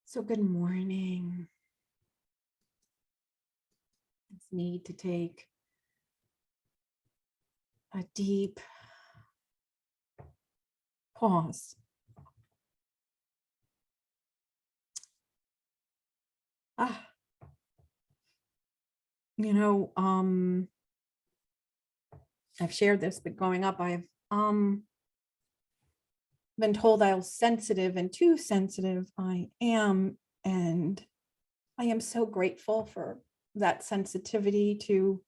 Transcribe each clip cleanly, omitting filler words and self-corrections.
So good morning. Just need to take a deep pause. You know, I've shared this, but growing up, I've been told how sensitive and too sensitive I am, and I am so grateful for that sensitivity to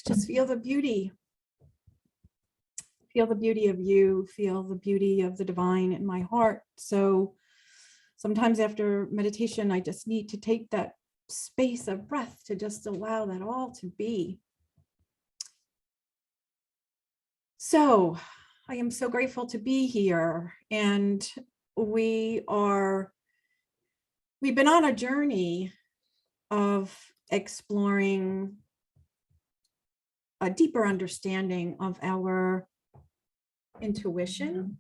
just feel the beauty of you, feel the beauty of the divine in my heart. So sometimes after meditation, I just need to take that space of breath to just allow that all to be. So I am so grateful to be here, and we've been on a journey of exploring a deeper understanding of our intuition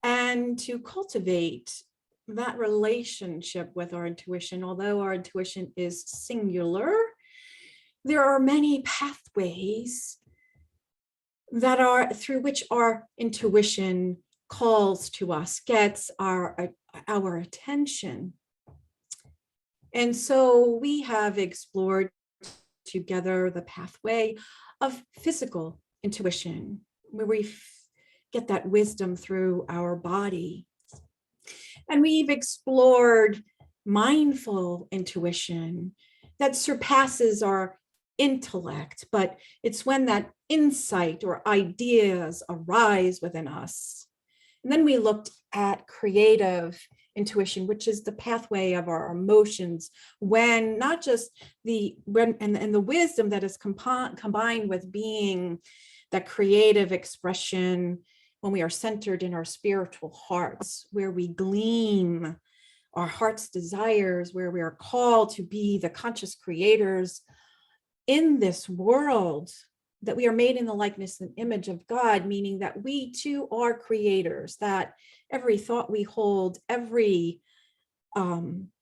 and to cultivate that relationship with our intuition. Although our intuition is singular, there are many pathways that are through which our intuition calls to us, gets our attention. And so we have explored together the pathway of physical intuition, where we get that wisdom through our body. And we've explored mindful intuition that surpasses our intellect, but it's when that insight or ideas arise within us. And then we looked at creative intuition, which is the pathway of our emotions, when not just the wisdom that is combined with being that creative expression, when we are centered in our spiritual hearts, where we glean our heart's desires, where we are called to be the conscious creators in this world, that we are made in the likeness and image of God, meaning that we too are creators, that every thought we hold, every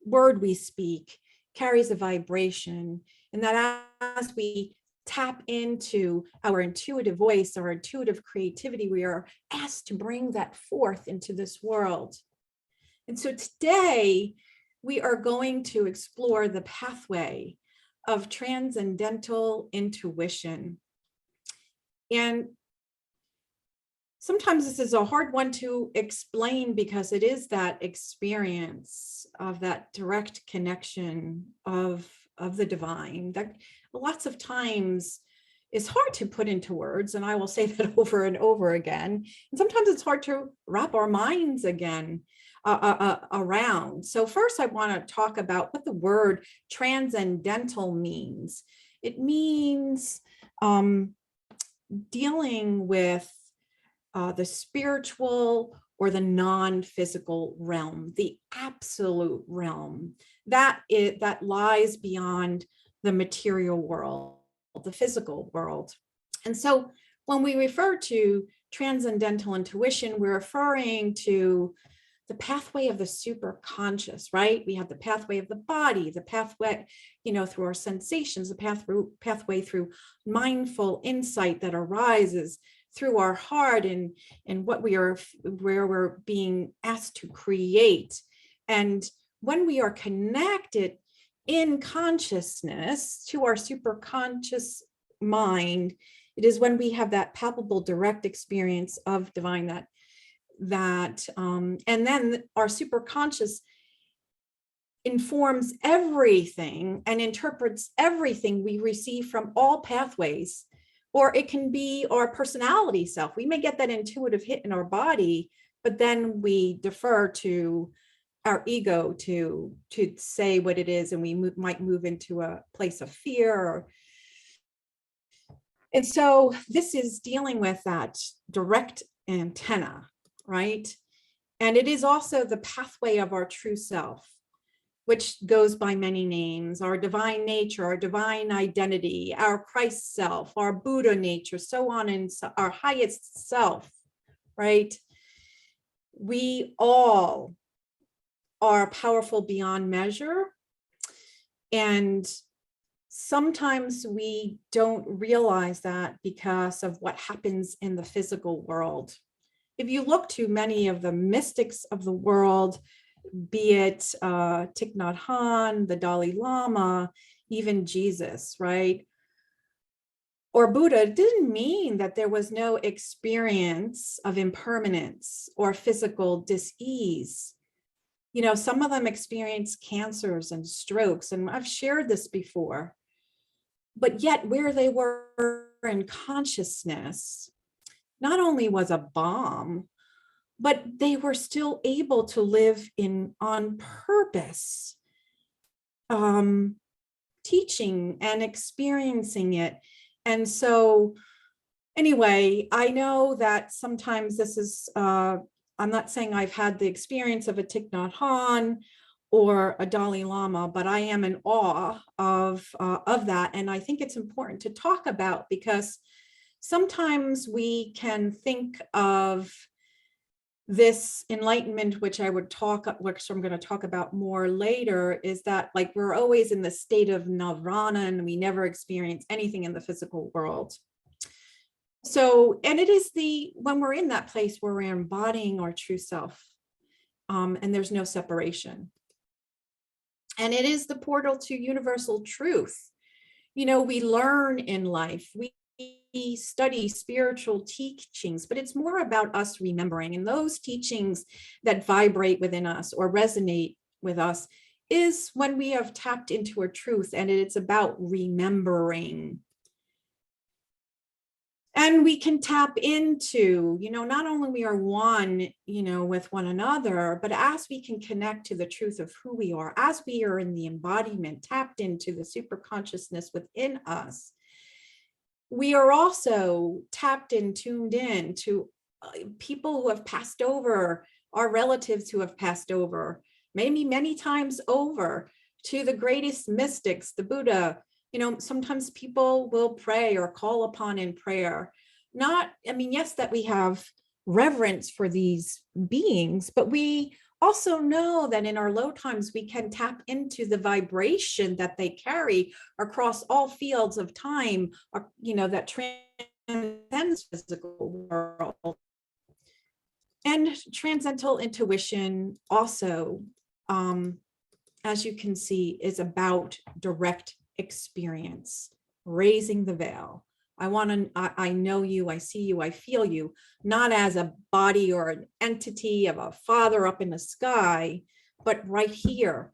word we speak carries a vibration, and that as we tap into our intuitive voice, our intuitive creativity, we are asked to bring that forth into this world. And so today we are going to explore the pathway of transcendental intuition. And sometimes this is a hard one to explain because it is that experience of that direct connection of the divine that lots of times is hard to put into words. And I will say that over and over again. And sometimes it's hard to wrap our minds again around. So first I want to talk about what the word transcendental means. It means dealing with the spiritual or the non-physical realm, the absolute realm that lies beyond the material world, the physical world. And so when we refer to transcendental intuition, we're referring to the pathway of the superconscious, right? We have the pathway of the body, the pathway, through our sensations, the pathway through mindful insight that arises through our heart and where we're being asked to create. And when we are connected in consciousness to our superconscious mind, it is when we have that palpable direct experience of divine, and then our superconscious informs everything and interprets everything we receive from all pathways. Or it can be our personality self. We may get that intuitive hit in our body, but then we defer to our ego to say what it is, and we might move into a place of fear. And so this is dealing with that direct antenna, right? And it is also the pathway of our true self, which goes by many names: our divine nature, our divine identity, our Christ self, our Buddha nature, so on, and our highest self, right? We all are powerful beyond measure. And sometimes we don't realize that because of what happens in the physical world. If you look to many of the mystics of the world, be it Thich Nhat Hanh, the Dalai Lama, even Jesus, right? Or Buddha, it didn't mean that there was no experience of impermanence or physical dis-ease. You know, some of them experienced cancers and strokes, and I've shared this before. But yet where they were in consciousness, not only was a bomb, but they were still able to live on purpose, teaching and experiencing it. And so anyway, I know that sometimes this is, I'm not saying I've had the experience of a Thich Nhat Hanh or a Dalai Lama, but I am in awe of that. And I think it's important to talk about, because sometimes we can think of this enlightenment, which I'm going to talk about more later, is that like we're always in the state of nirvana and we never experience anything in the physical world. So, and it is when we're in that place where we're embodying our true self, and there's no separation. And it is the portal to universal truth. You know, we learn in life, we study spiritual teachings, but it's more about us remembering. And those teachings that vibrate within us or resonate with us is when we have tapped into our truth, and it's about remembering. And we can tap into, you know, not only we are one, you know, with one another, but as we can connect to the truth of who we are, as we are in the embodiment, tapped into the super consciousness within us, we are also tapped and tuned in to people who have passed over, our relatives who have passed over, maybe many times over, to the greatest mystics, the Buddha. You know, sometimes people will pray or call upon in prayer. Yes, that we have reverence for these beings, but we also know that in our low times, we can tap into the vibration that they carry across all fields of time, you know, that transcends the physical world. And Transcendental Intuition also, as you can see, is about direct experience, raising the veil. I know you, I see you, I feel you, not as a body or an entity of a father up in the sky, but right here.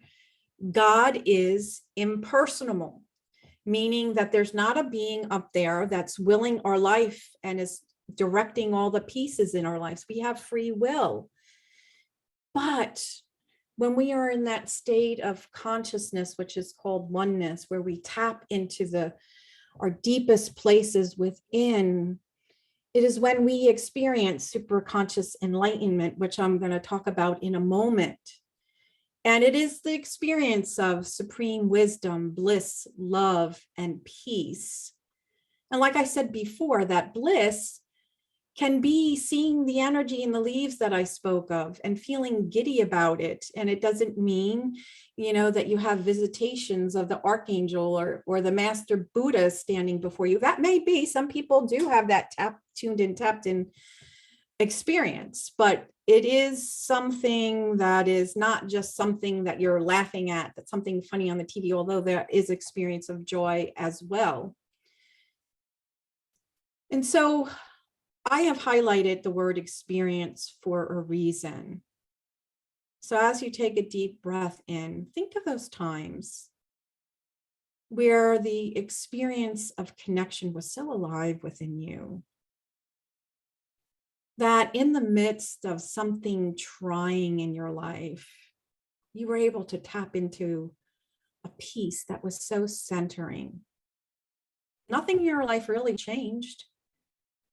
God is impersonal, meaning that there's not a being up there that's willing our life and is directing all the pieces in our lives. We have free will. But when we are in that state of consciousness, which is called oneness, where we tap into our deepest places within, it is when we experience superconscious enlightenment, which I'm going to talk about in a moment. And it is the experience of supreme wisdom, bliss, love, and peace. And like I said before, that bliss can be seeing the energy in the leaves that I spoke of and feeling giddy about it. And it doesn't mean, you know, that you have visitations of the archangel or the master Buddha standing before you. That may be, some people do have that tuned in, tapped in experience, but it is something that is not just something that you're laughing at, that's something funny on the TV, although there is experience of joy as well. And so I have highlighted the word experience for a reason. So as you take a deep breath in, think of those times where the experience of connection was so alive within you that in the midst of something trying in your life, you were able to tap into a peace that was so centering. Nothing in your life really changed,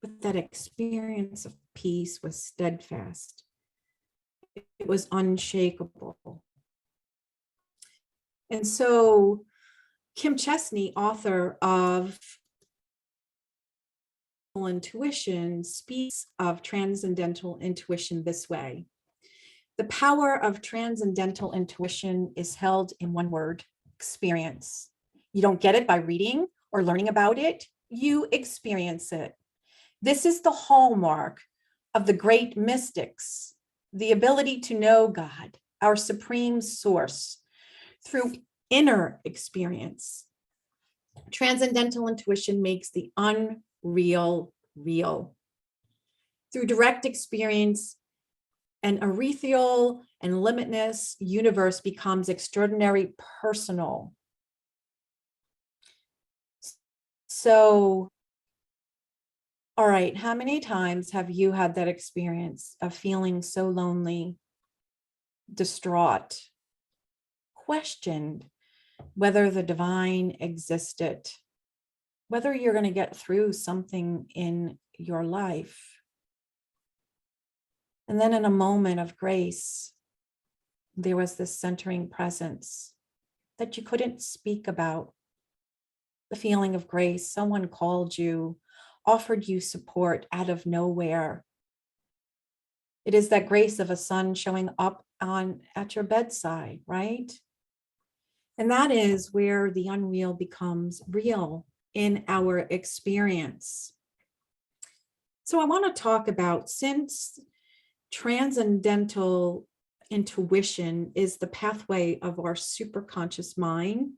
but that experience of peace was steadfast. It was unshakable. And so Kim Chesney, author of Intuition, speaks of transcendental intuition this way. The power of transcendental intuition is held in one word: experience. You don't get it by reading or learning about it. You experience it. This is the hallmark of the great mystics, the ability to know God, our supreme source, through inner experience. Transcendental intuition makes the unreal real. Through direct experience, an ethereal and limitless universe becomes extraordinarily personal. So, all right, how many times have you had that experience of feeling so lonely, distraught, questioned whether the divine existed, whether you're going to get through something in your life? And then in a moment of grace, there was this centering presence that you couldn't speak about. The feeling of grace, someone called you, offered you support out of nowhere. It is that grace of a sun showing up at your bedside, right? And that is where the unreal becomes real in our experience. So I want to talk about, since transcendental intuition is the pathway of our superconscious mind,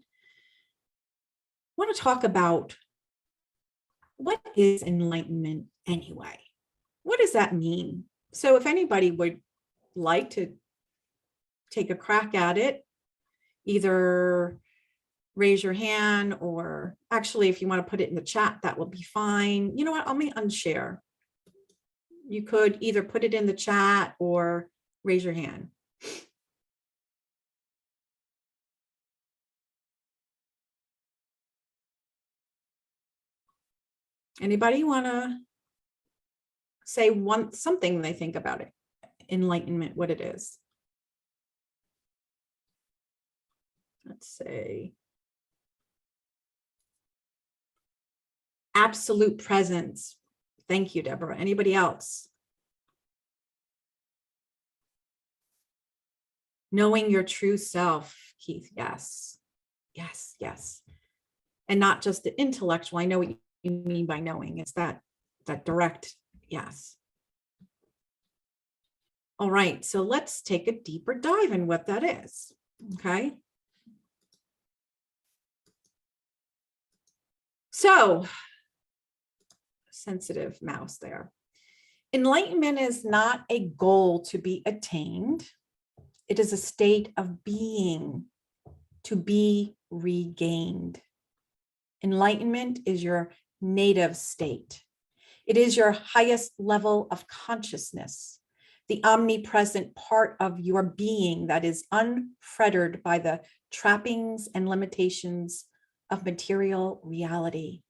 I want to talk about, what is enlightenment anyway? What does that mean? So if anybody would like to take a crack at it, either raise your hand, or actually, if you want to put it in the chat, that will be fine. You know what? Let me unshare. You could either put it in the chat or raise your hand. Anybody want to say something they think about it? Enlightenment, what it is. Let's say absolute presence. Thank you, Deborah. Anybody else? Knowing your true self, Keith. Yes, yes, yes. And not just the intellectual. I know what you mean by knowing. It's that direct, yes. All right, so let's take a deeper dive in what that is, okay? So, sensitive mouse there. Enlightenment is not a goal to be attained. It is a state of being, to be regained. Enlightenment is your native state. It is your highest level of consciousness, the omnipresent part of your being that is unfettered by the trappings and limitations of material reality.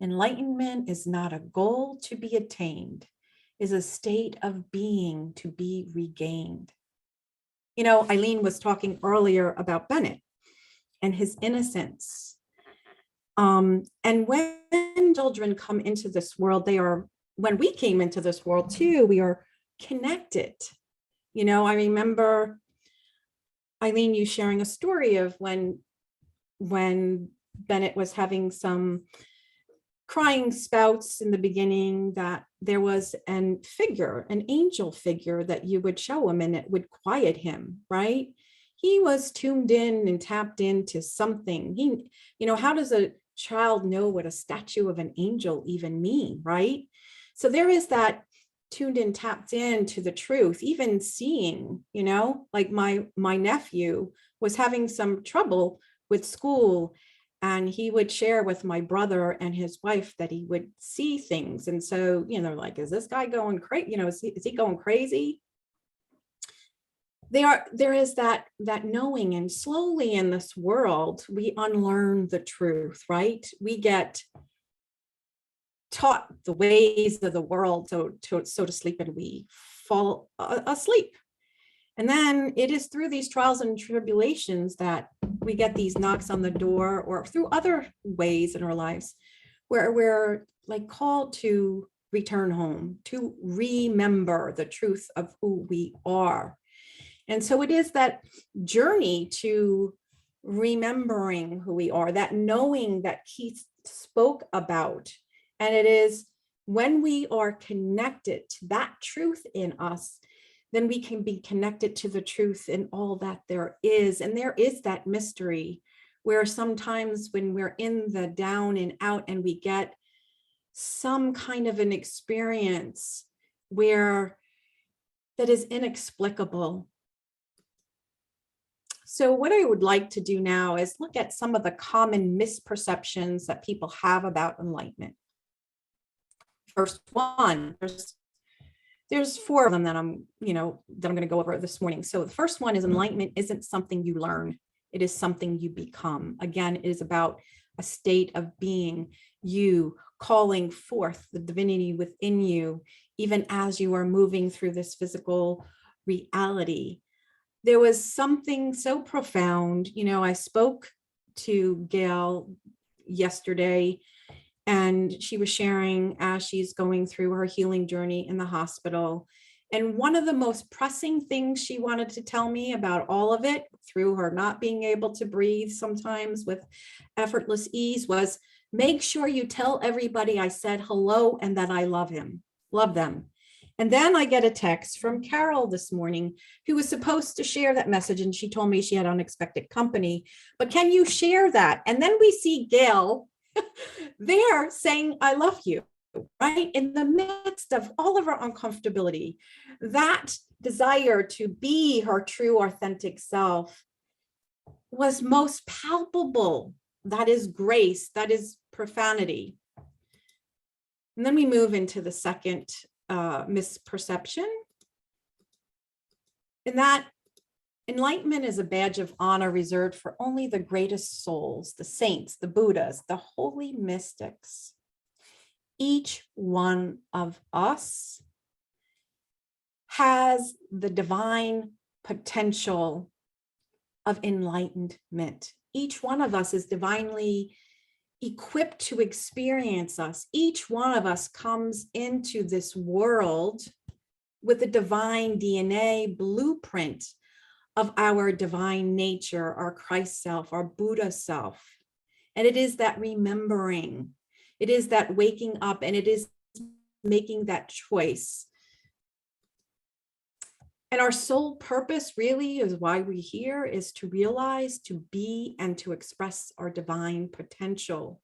Enlightenment is not a goal to be attained, it is a state of being to be regained. You know, Eileen was talking earlier about Bennett and his innocence. And when children come into this world, when we came into this world too, we are connected. You know, I remember, Eileen, you sharing a story of when Bennett was having some crying spouts in the beginning, that there was an angel figure that you would show him and it would quiet him, right? He was tuned in and tapped into something. How does a child know what a statue of an angel even mean, right? So there is that tuned in, tapped into the truth, even seeing, like my nephew was having some trouble with school, and he would share with my brother and his wife that he would see things. And so, they're like, is this guy going crazy? Is he going crazy? There is that knowing, and slowly in this world, we unlearn the truth, right? We get taught the ways of the world, so to sleep, and we fall asleep. And then it is through these trials and tribulations that we get these knocks on the door, or through other ways in our lives where we're like called to return home, to remember the truth of who we are. And so it is that journey to remembering who we are, that knowing that Keith spoke about. And it is when we are connected to that truth in us, then we can be connected to the truth in all that there is. And there is that mystery where sometimes when we're in the down and out and we get some kind of an experience where that is inexplicable. So what I would like to do now is look at some of the common misperceptions that people have about enlightenment. First one, there's four of them that I'm going to go over this morning. So the first one is enlightenment isn't something you learn. It is something you become. Again, it is about a state of being, you calling forth the divinity within you, even as you are moving through this physical reality. There was something so profound. I spoke to Gail yesterday, and she was sharing as she's going through her healing journey in the hospital. And one of the most pressing things she wanted to tell me about all of it, through her not being able to breathe sometimes with effortless ease, was make sure you tell everybody I said hello and that I love them. And then I get a text from Carol this morning, who was supposed to share that message. And she told me she had unexpected company, but can you share that? And then we see Gail there saying, I love you, right? In the midst of all of her uncomfortability, that desire to be her true, authentic self was most palpable. That is grace, that is profanity. And then we move into the second misperception, and that enlightenment is a badge of honor reserved for only the greatest souls, the saints, the Buddhas, the holy mystics. Each one of us has the divine potential of enlightenment. Each one of us is divinely equipped to experience us. Each one of us comes into this world with a divine DNA blueprint of our divine nature, our Christ self, our Buddha self. And it is that remembering, it is that waking up, and it is making that choice. And our sole purpose really is why we're here, is to realize, to be, and to express our divine potential.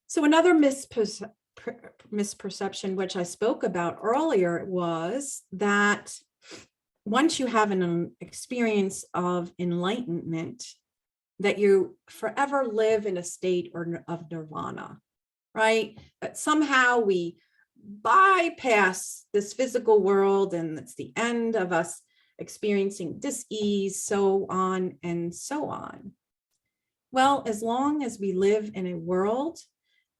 So another misperception, which I spoke about earlier, was that once you have an experience of enlightenment, that you forever live in a state of nirvana, right? That somehow we bypass this physical world and it's the end of us experiencing dis-ease, so on and so on. Well, as long as we live in a world,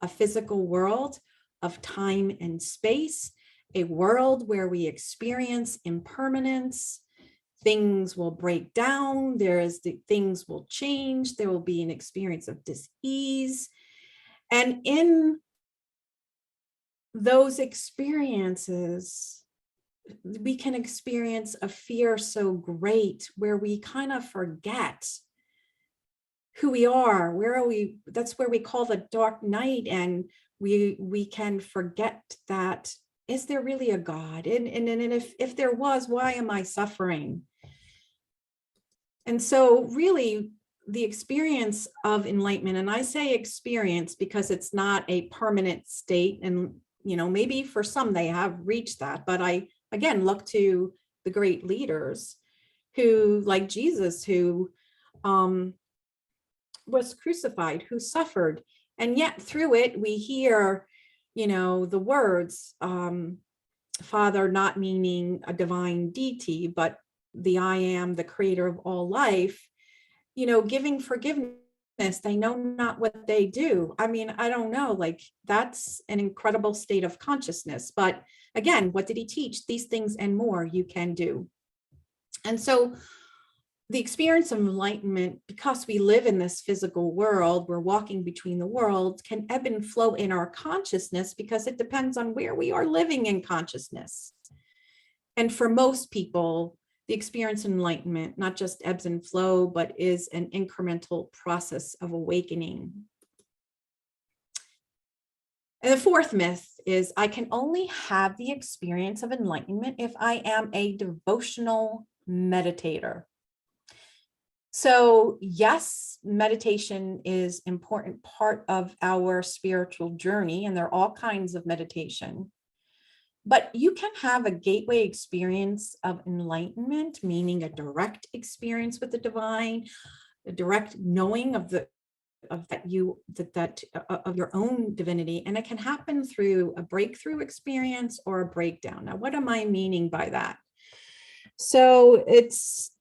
a physical world of time and space, a world where we experience impermanence, things will break down, things will change, there will be an experience of dis-ease. And in those experiences, we can experience a fear so great where we kind of forget who we are, where are we? That's where we call the dark night, and we can forget that, is there really a God? And if there was, why am I suffering? And so really the experience of enlightenment, and I say experience because it's not a permanent state, and maybe for some they have reached that, but I again look to the great leaders who, like Jesus, who was crucified, who suffered, and yet through it we hear the words, Father, not meaning a divine deity, but the I am, the creator of all life, giving forgiveness. They know not what they do. I mean, I don't know, like that's an incredible state of consciousness. But again, what did he teach? These things and more you can do. And so the experience of enlightenment, because we live in this physical world, we're walking between the worlds, can ebb and flow in our consciousness because it depends on where we are living in consciousness. And for most people, the experience of enlightenment not just ebbs and flow, but is an incremental process of awakening. And the fourth myth is I can only have the experience of enlightenment if I am a devotional meditator. So yes, meditation is an important part of our spiritual journey, and there are all kinds of meditation. But you can have a gateway experience of enlightenment, meaning a direct experience with the divine, a direct knowing of your own divinity, and it can happen through a breakthrough experience or a breakdown. Now, what am I meaning by that? So it's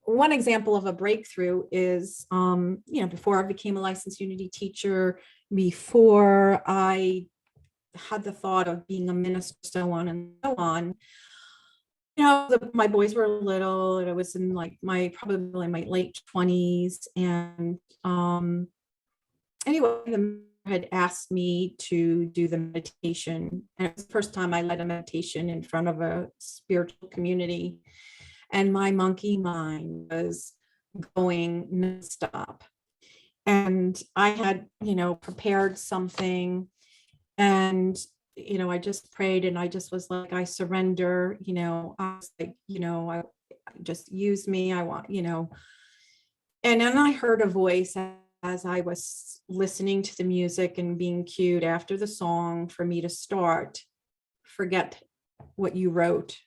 one example of a breakthrough is, before I became a licensed Unity teacher, before I had the thought of being a minister, so on and so on. My boys were little, and I was in probably my late 20s. And anyway, the mentor had asked me to do the meditation. And it was the first time I led a meditation in front of a spiritual community. And my monkey mind was going nonstop. And I had, prepared something, and, I just prayed, and I just was like, I surrender, I was like, I just use me. I want, and then I heard a voice as I was listening to the music and being cued after the song for me to start. Forget what you wrote.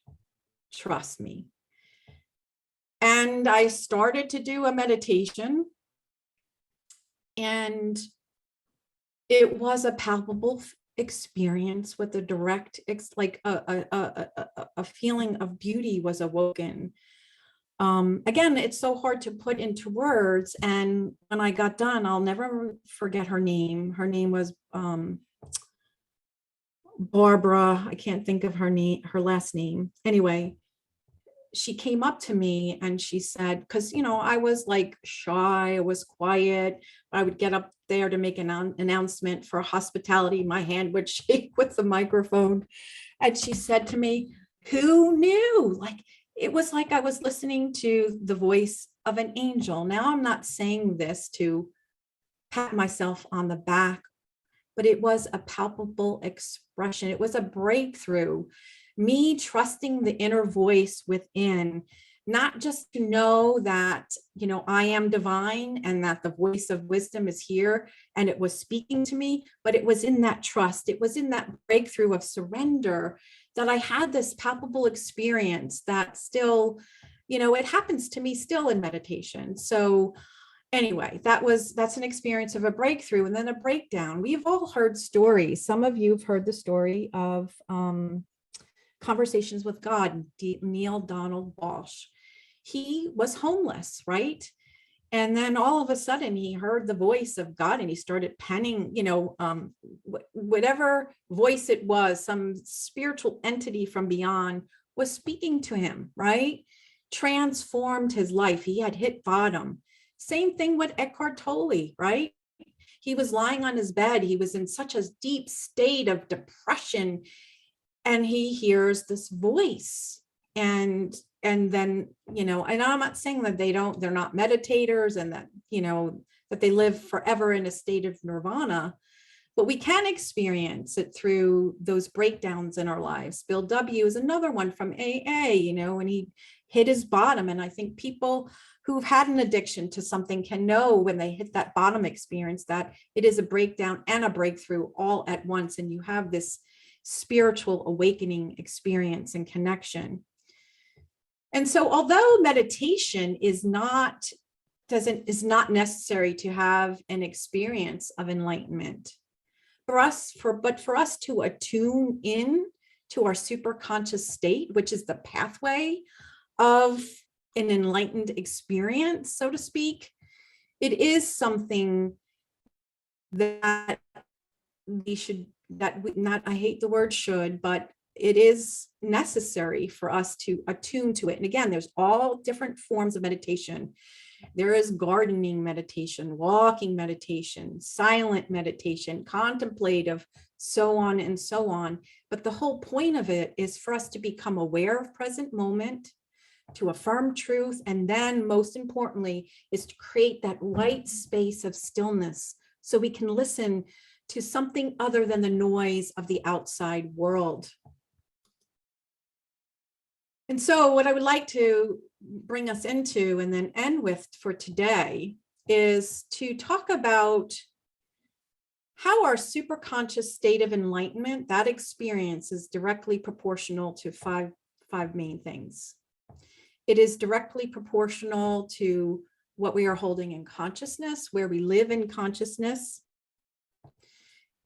Trust me. And I started to do a meditation, and it was a palpable experience with a direct, a feeling of beauty was awoken. Again, it's so hard to put into words. And when I got done, I'll never forget her name. Her name was Barbara. I can't think of her last name. Anyway, she came up to me and she said, because, I was like shy, I was quiet. I would get up there to make an announcement for hospitality. My hand would shake with the microphone. And she said to me, who knew? It was like I was listening to the voice of an angel. Now, I'm not saying this to pat myself on the back, but it was a palpable expression. It was a breakthrough. Me trusting the inner voice within, not just to know that, I am divine and that the voice of wisdom is here and it was speaking to me, but it was in that trust. It was in that breakthrough of surrender that I had this palpable experience that still, it happens to me still in meditation. So anyway, that's an experience of a breakthrough and then a breakdown. We've all heard stories. Some of you have heard the story of, Conversations with God, Neil Donald Walsh. He was homeless, right? And then all of a sudden he heard the voice of God and he started penning, whatever voice it was, some spiritual entity from beyond was speaking to him, right? Transformed his life. He had hit bottom. Same thing with Eckhart Tolle, right? He was lying on his bed. He was in such a deep state of depression. And he hears this voice, and then, and I'm not saying that they're not meditators and that, that they live forever in a state of nirvana, but we can experience it through those breakdowns in our lives. Bill W. is another one from AA, when he hit his bottom. And I think people who've had an addiction to something can know when they hit that bottom experience that it is a breakdown and a breakthrough all at once. And you have this spiritual awakening experience and connection. And so although meditation is not necessary to have an experience of enlightenment, for us to attune in to our superconscious state, which is the pathway of an enlightened experience, so to speak, it is something that we should, I hate the word should, but it is necessary for us to attune to it. And again, there's all different forms of meditation. There is gardening meditation, walking meditation, silent meditation, contemplative, so on and so on. But the whole point of it is for us to become aware of present moment, to affirm truth, and then most importantly is to create that white space of stillness so we can listen to something other than the noise of the outside world. And so what I would like to bring us into and then end with for today is to talk about how our superconscious state of enlightenment, that experience, is directly proportional to five main things. It is directly proportional to what we are holding in consciousness, where we live in consciousness,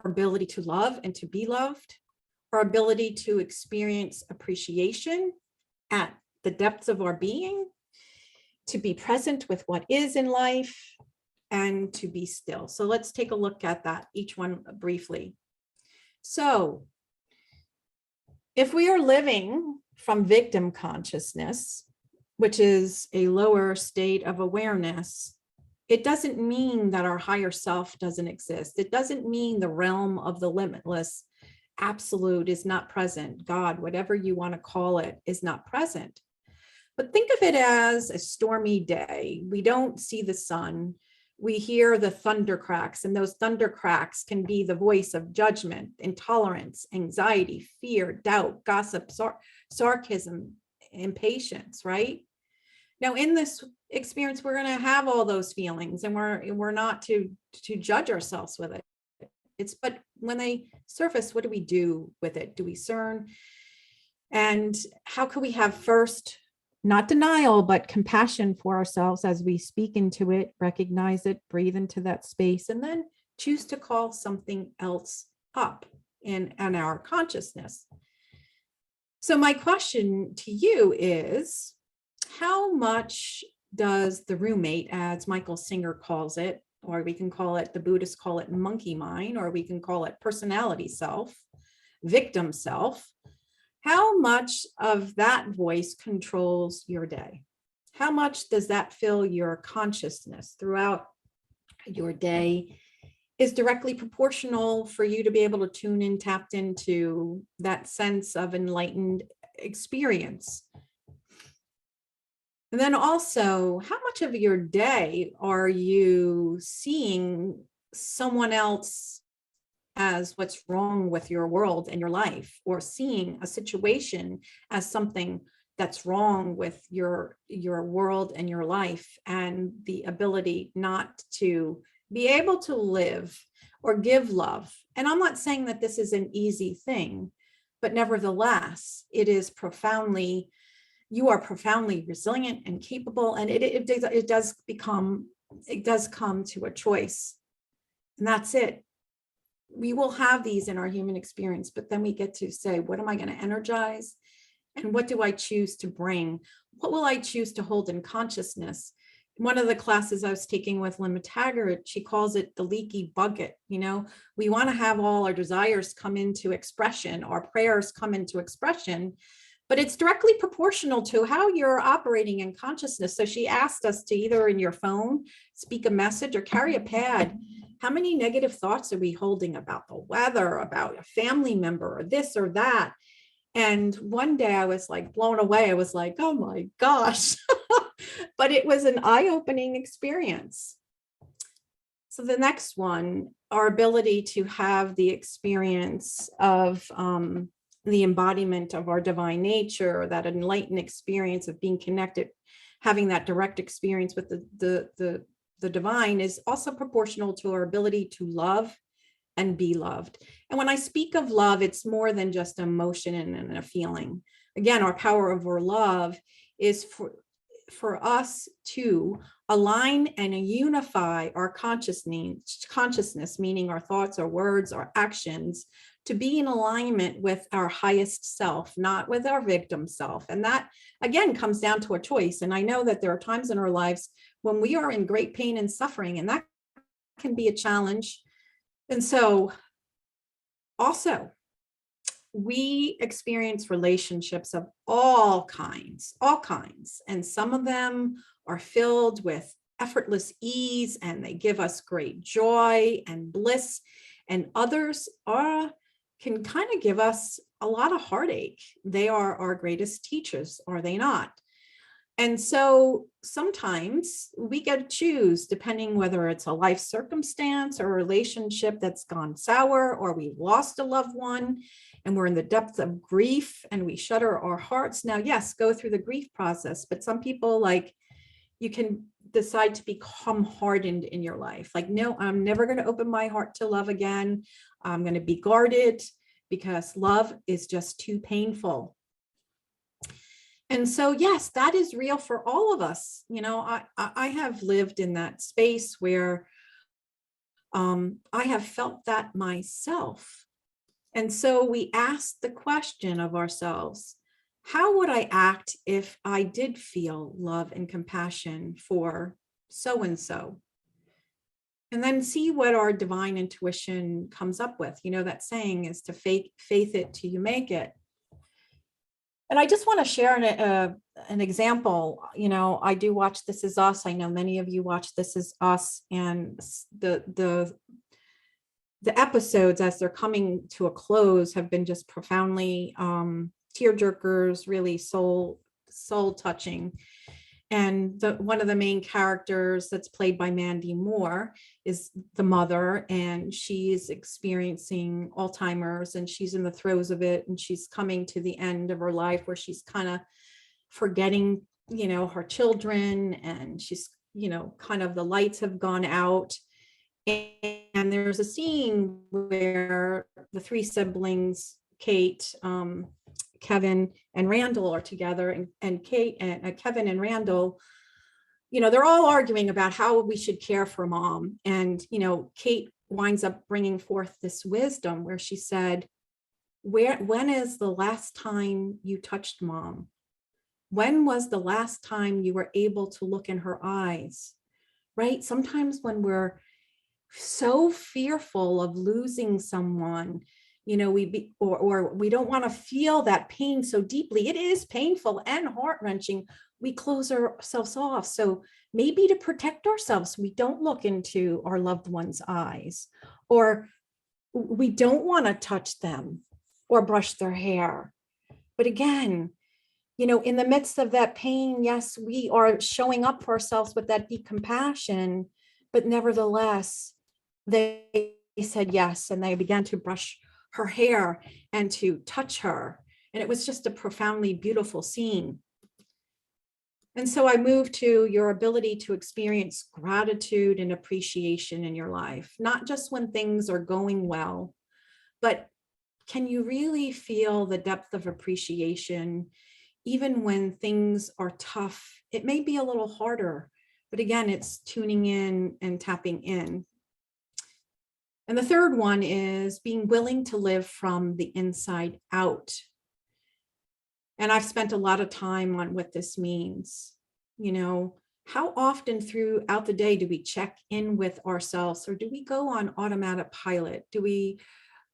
our ability to love and to be loved, our ability to experience appreciation at the depths of our being, to be present with what is in life, and to be still. So let's take a look at that, each one briefly. So if we are living from victim consciousness, which is a lower state of awareness, it doesn't mean that our higher self doesn't exist. It doesn't mean the realm of the limitless absolute is not present. God, whatever you want to call it, is not present. But think of it as a stormy day. We don't see the sun. We hear the thunder cracks, and those thunder cracks can be the voice of judgment, intolerance, anxiety, fear, doubt, gossip, sarcasm, impatience, right? Now, in this experience, we're going to have all those feelings, and we're not to judge ourselves with it. But when they surface, what do we do with it? Do we discern? And how can we have first, not denial, but compassion for ourselves as we speak into it, recognize it, breathe into that space, and then choose to call something else up in our consciousness. So my question to you is, how much does the roommate, as Michael Singer calls it, or we can call it, the Buddhists call it monkey mind, or we can call it personality self, victim self, how much of that voice controls your day? How much does that fill your consciousness throughout your day is directly proportional for you to be able to tune in, tapped into that sense of enlightened experience. And then also, how much of your day are you seeing someone else as what's wrong with your world and your life, or seeing a situation as something that's wrong with your world and your life, and the ability not to be able to live or give love? And I'm not saying that this is an easy thing, but nevertheless, it is profoundly, you are profoundly resilient and capable, and it does come to a choice, and that's it. We will have these in our human experience, but then we get to say, what am I going to energize? And what do I choose to bring? What will I choose to hold in consciousness? One of the classes I was taking with Lynn Taggart, she calls it the leaky bucket. You know, we want to have all our desires come into expression, our prayers come into expression, but it's directly proportional to how you're operating in consciousness. So she asked us to either in your phone, speak a message, or carry a pad. How many negative thoughts are we holding about the weather, about a family member, or this or that? And one day I was like blown away. I was like, oh my gosh. But it was an eye-opening experience. So the next one, our ability to have the experience of the embodiment of our divine nature, that enlightened experience of being connected, having that direct experience with the divine, is also proportional to our ability to love and be loved. And when I speak of love, it's more than just emotion and a feeling. Again, our power over love is for us to align and unify our consciousness, meaning our thoughts, our words, our actions, to be in alignment with our highest self, not with our victim self. And that, again, comes down to a choice. And I know that there are times in our lives when we are in great pain and suffering, and that can be a challenge. And so also, we experience relationships of all kinds, and some of them are filled with effortless ease and they give us great joy and bliss, and others can kind of give us a lot of heartache. They are our greatest teachers, are they not? And so sometimes we get to choose, depending whether it's a life circumstance or a relationship that's gone sour, or we lost a loved one and we're in the depths of grief and we shudder our hearts. Now, yes, go through the grief process, but some people, like, you can decide to become hardened in your life. Like, no, I'm never going to open my heart to love again. I'm going to be guarded because love is just too painful. And so, yes, that is real for all of us. You know, I have lived in that space where I have felt that myself. And so we ask the question of ourselves, how would I act if I did feel love and compassion for so-and-so? And then see what our divine intuition comes up with. You know, that saying is to faith it till you make it. And I just want to share an example. You know, I do watch This Is Us. I know many of you watch This Is Us, and the episodes as they're coming to a close have been just profoundly tearjerkers, really soul touching. And one of the main characters that's played by Mandy Moore is the mother, and she's experiencing Alzheimer's and she's in the throes of it. And she's coming to the end of her life where she's kind of forgetting, you know, her children, and she's, you know, kind of the lights have gone out. And there's a scene where the three siblings, Kate, Kevin and Randall are together, and Kate and Kevin and Randall, you know, they're all arguing about how we should care for mom. And, you know, Kate winds up bringing forth this wisdom where she said, when is the last time you touched mom? When was the last time you were able to look in her eyes? Right? Sometimes when we're so fearful of losing someone, you know, or we don't want to feel that pain so deeply. It is painful and heart-wrenching. We close ourselves off. So maybe to protect ourselves, we don't look into our loved one's eyes, or we don't want to touch them or brush their hair. But again, you know, in the midst of that pain, yes, we are showing up for ourselves with that deep compassion, but nevertheless, they said yes, and they began to brush her hair and to touch her. And it was just a profoundly beautiful scene. And so I moved to your ability to experience gratitude and appreciation in your life, not just when things are going well, but can you really feel the depth of appreciation even when things are tough? It may be a little harder, but again, it's tuning in and tapping in. And the third one is being willing to live from the inside out. And I've spent a lot of time on what this means. You know, how often throughout the day do we check in with ourselves, or do we go on automatic pilot? Do we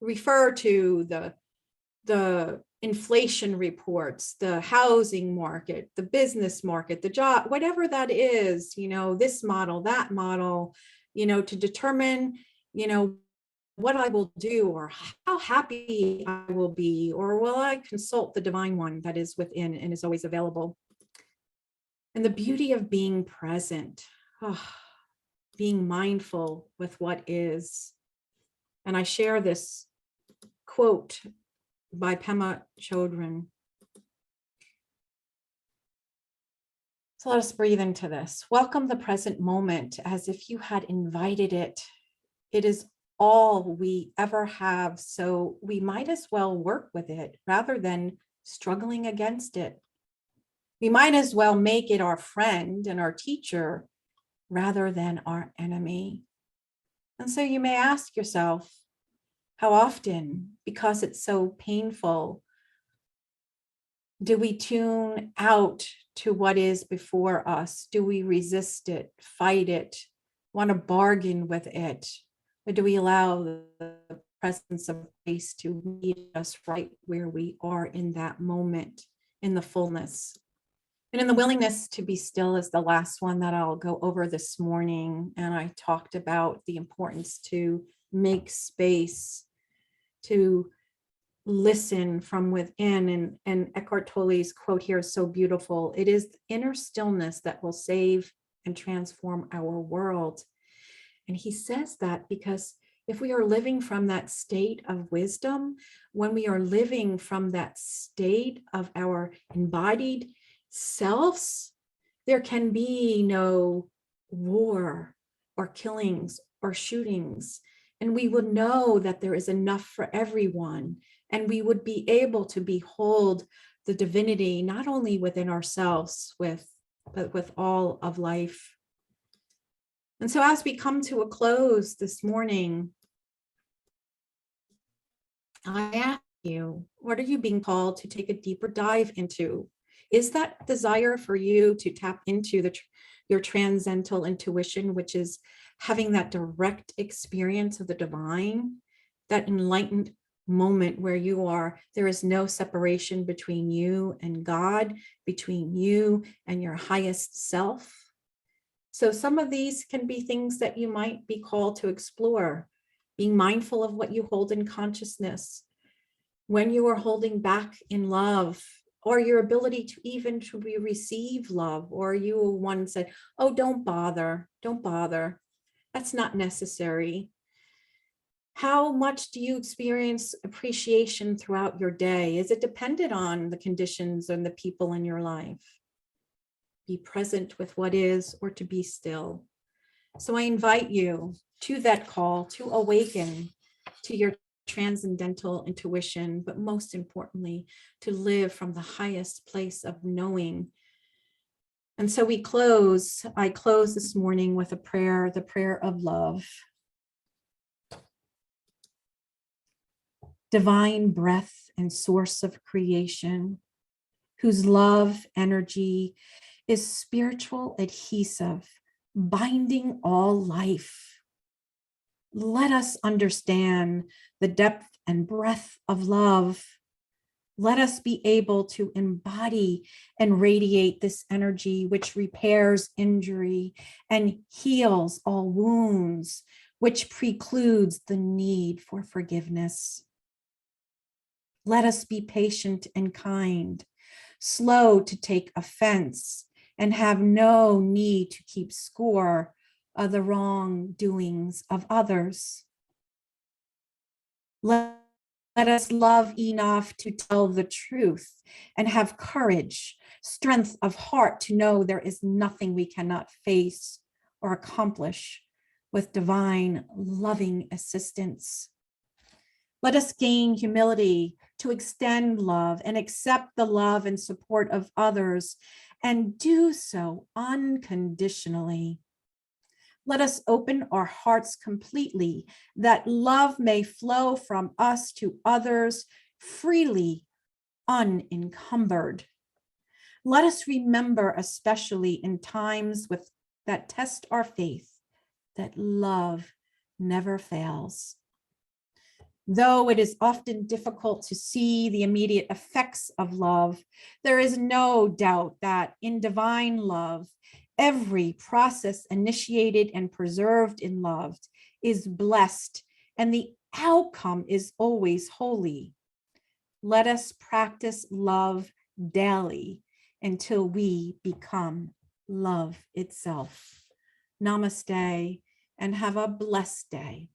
refer to the inflation reports, the housing market, the business market, the job, whatever that is, you know, this model, that model, you know, to determine, you know, what I will do, or how happy I will be, or will I consult the divine one that is within and is always available? And the beauty of being present, being mindful with what is. And I share this quote by Pema Chodron. So let us breathe into this. Welcome the present moment as if you had invited it. It is all we ever have, so we might as well work with it rather than struggling against it. We might as well make it our friend and our teacher rather than our enemy. And so you may ask yourself, how often, because it's so painful, do we tune out to what is before us? Do we resist it, fight it, want to bargain with it? Or do we allow the presence of grace to meet us right where we are in that moment, in the fullness. And in the willingness to be still is the last one that I'll go over this morning. And I talked about the importance to make space, to listen from within. And Eckhart Tolle's quote here is so beautiful. It is inner stillness that will save and transform our world. And he says that because if we are living from that state of wisdom, when we are living from that state of our embodied selves, there can be no war or killings or shootings. And we would know that there is enough for everyone. And we would be able to behold the divinity, not only within ourselves, but with all of life. And so as we come to a close this morning, I ask you, what are you being called to take a deeper dive into? Is that desire for you to tap into your transcendental intuition, which is having that direct experience of the divine, that enlightened moment where there is no separation between you and God, between you and your highest self? So some of these can be things that you might be called to explore, being mindful of what you hold in consciousness, when you are holding back in love, or your ability to even to receive love, or you one said, oh, don't bother. That's not necessary. How much do you experience appreciation throughout your day? Is it dependent on the conditions and the people in your life? Be present with what is, or to be still. So I invite you to that call to awaken to your transcendental intuition, but most importantly, to live from the highest place of knowing. And so I close this morning with a prayer, the prayer of love. Divine breath and source of creation, whose love energy is spiritual adhesive, binding all life. Let us understand the depth and breadth of love. Let us be able to embody and radiate this energy which repairs injury and heals all wounds, which precludes the need for forgiveness. Let us be patient and kind, slow to take offense, and have no need to keep score of the wrongdoings of others. Let us love enough to tell the truth and have courage, strength of heart to know there is nothing we cannot face or accomplish with divine loving assistance. Let us gain humility to extend love and accept the love and support of others, and do so unconditionally. Let us open our hearts completely, that love may flow from us to others freely, unencumbered. Let us remember, especially in times that test our faith, that love never fails. Though it is often difficult to see the immediate effects of love, there is no doubt that in divine love, every process initiated and preserved in love is blessed, and the outcome is always holy. Let us practice love daily until we become love itself. Namaste, and have a blessed day.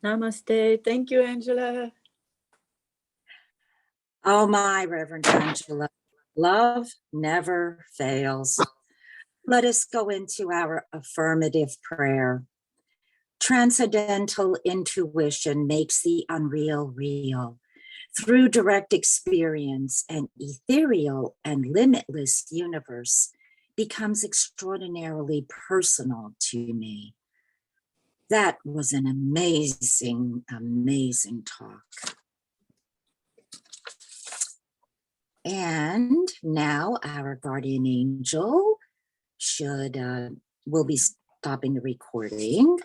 Namaste. Thank you, Angela. Oh, my Reverend Angela, love never fails. Let us go into our affirmative prayer. Transcendental intuition makes the unreal real. Through direct experience, an ethereal and limitless universe becomes extraordinarily personal to me. That was an amazing, amazing talk. And now our guardian angel should we'll be stopping the recording.